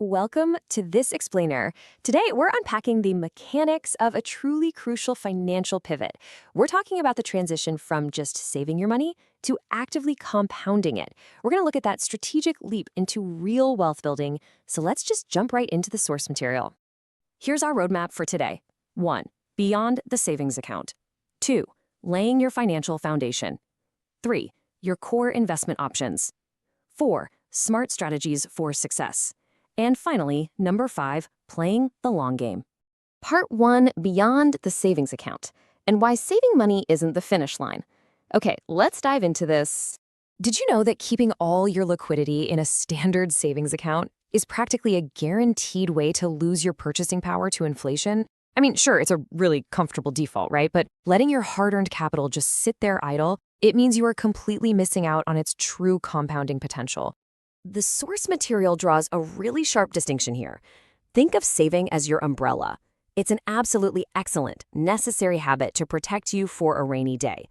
Welcome to This Explainer. Today, we're unpacking the mechanics of a truly crucial financial pivot. We're talking about the transition from just saving your money to actively compounding it. We're going to look at that strategic leap into real wealth building. So let's just jump right into the source material. Here's our roadmap for today. 1. Beyond the savings account. 2. Laying your financial foundation. 3. Your core investment options. 4. Smart strategies for success. And finally, number 5, playing the long game. Part 1, beyond the savings account, and why saving money isn't the finish line. Okay, let's dive into this. Did you know that keeping all your liquidity in a standard savings account is practically a guaranteed way to lose your purchasing power to inflation? I mean, sure, it's a really comfortable default, right? But letting your hard-earned capital just sit there idle, it means you are completely missing out on its true compounding potential. The source material draws a really sharp distinction here. Think of saving as your umbrella. It's an absolutely excellent, necessary habit to protect you for a rainy day.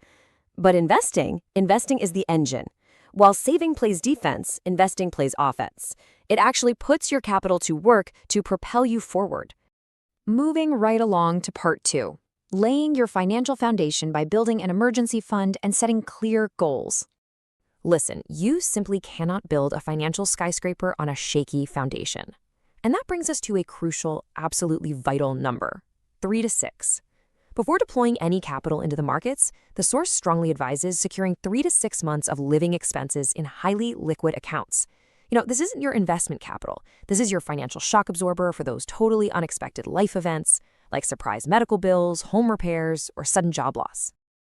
But investing is the engine. While saving plays defense, investing plays offense. It actually puts your capital to work to propel you forward. Moving right along to part 2, laying your financial foundation by building an emergency fund and setting clear goals. Listen, you simply cannot build a financial skyscraper on a shaky foundation. And that brings us to a crucial, absolutely vital number, 3 to 6. Before deploying any capital into the markets, the source strongly advises securing 3 to 6 months of living expenses in highly liquid accounts. This isn't your investment capital. This is your financial shock absorber for those totally unexpected life events, like surprise medical bills, home repairs, or sudden job loss.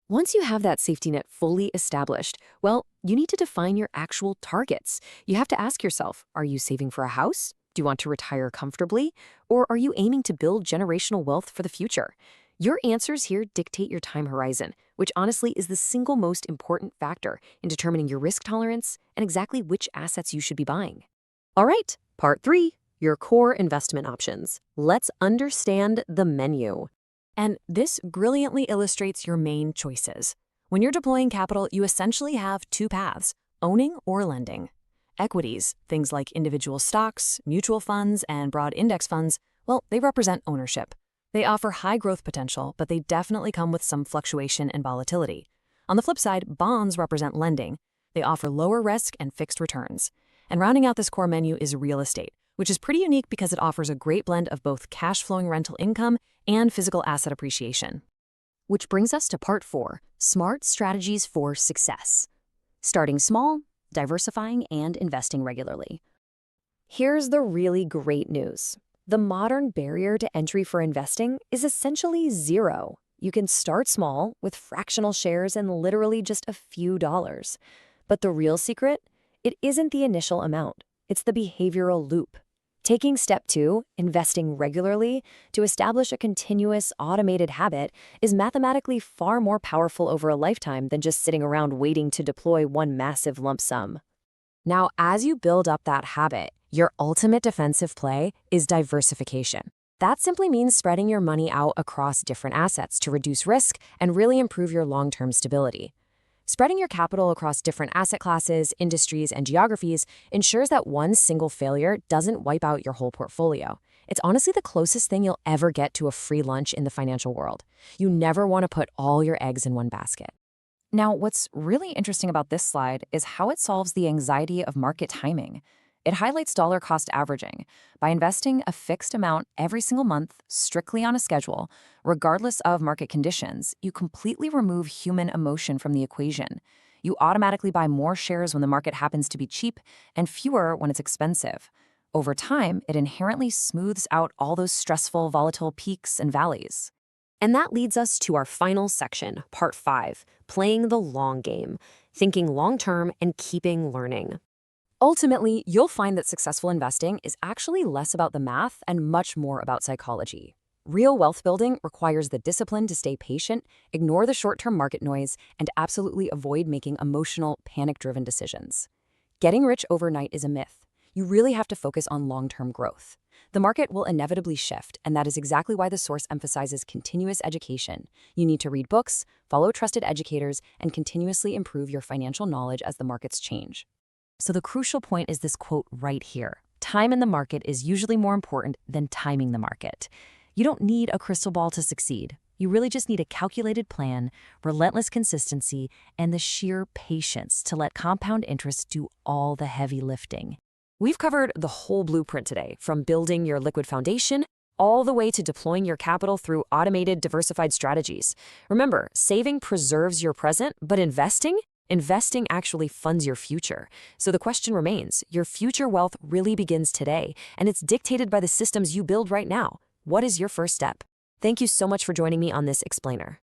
Once you have that safety net fully established, well, you need to define your actual targets. You have to ask yourself, are you saving for a house? Do you want to retire comfortably? Or are you aiming to build generational wealth for the future? Your answers here dictate your time horizon, which honestly is the single most important factor in determining your risk tolerance and exactly which assets you should be buying. All right, part 3, your core investment options. Let's understand the menu. And this brilliantly illustrates your main choices. When you're deploying capital, you essentially have 2 paths, owning or lending. Equities, things like individual stocks, mutual funds, and broad index funds, well, they represent ownership. They offer high growth potential, but they definitely come with some fluctuation and volatility. On the flip side, bonds represent lending. They offer lower risk and fixed returns. And rounding out this core menu is real estate, which is pretty unique because it offers a great blend of both cash-flowing rental income and physical asset appreciation. Which brings us to part 4, smart strategies for success. Starting small, diversifying, and investing regularly. Here's the really great news. The modern barrier to entry for investing is essentially 0. You can start small with fractional shares and literally just a few dollars. But the real secret? It isn't the initial amount. It's the behavioral loop. Taking step 2, investing regularly, to establish a continuous, automated habit is mathematically far more powerful over a lifetime than just sitting around waiting to deploy one massive lump sum. Now, as you build up that habit, your ultimate defensive play is diversification. That simply means spreading your money out across different assets to reduce risk and really improve your long-term stability. Spreading your capital across different asset classes, industries, and geographies ensures that one single failure doesn't wipe out your whole portfolio. It's honestly the closest thing you'll ever get to a free lunch in the financial world. You never want to put all your eggs in one basket. Now, what's really interesting about this slide is how it solves the anxiety of market timing. It highlights dollar cost averaging. By investing a fixed amount every single month, strictly on a schedule, regardless of market conditions, you completely remove human emotion from the equation. You automatically buy more shares when the market happens to be cheap and fewer when it's expensive. Over time, it inherently smooths out all those stressful, volatile peaks and valleys. And that leads us to our final section, part 5, playing the long game, thinking long-term and keeping learning. Ultimately, you'll find that successful investing is actually less about the math and much more about psychology. Real wealth building requires the discipline to stay patient, ignore the short-term market noise, and absolutely avoid making emotional, panic-driven decisions. Getting rich overnight is a myth. You really have to focus on long-term growth. The market will inevitably shift, and that is exactly why the source emphasizes continuous education. You need to read books, follow trusted educators, and continuously improve your financial knowledge as the markets change. So the crucial point is this quote right here. Time in the market is usually more important than timing the market. You don't need a crystal ball to succeed. You really just need a calculated plan, relentless consistency, and the sheer patience to let compound interest do all the heavy lifting. We've covered the whole blueprint today, from building your liquid foundation all the way to deploying your capital through automated, diversified strategies. Remember, saving preserves your present, but investing actually funds your future. So the question remains, your future wealth really begins today, and it's dictated by the systems you build right now. What is your first step? Thank you so much for joining me on this explainer.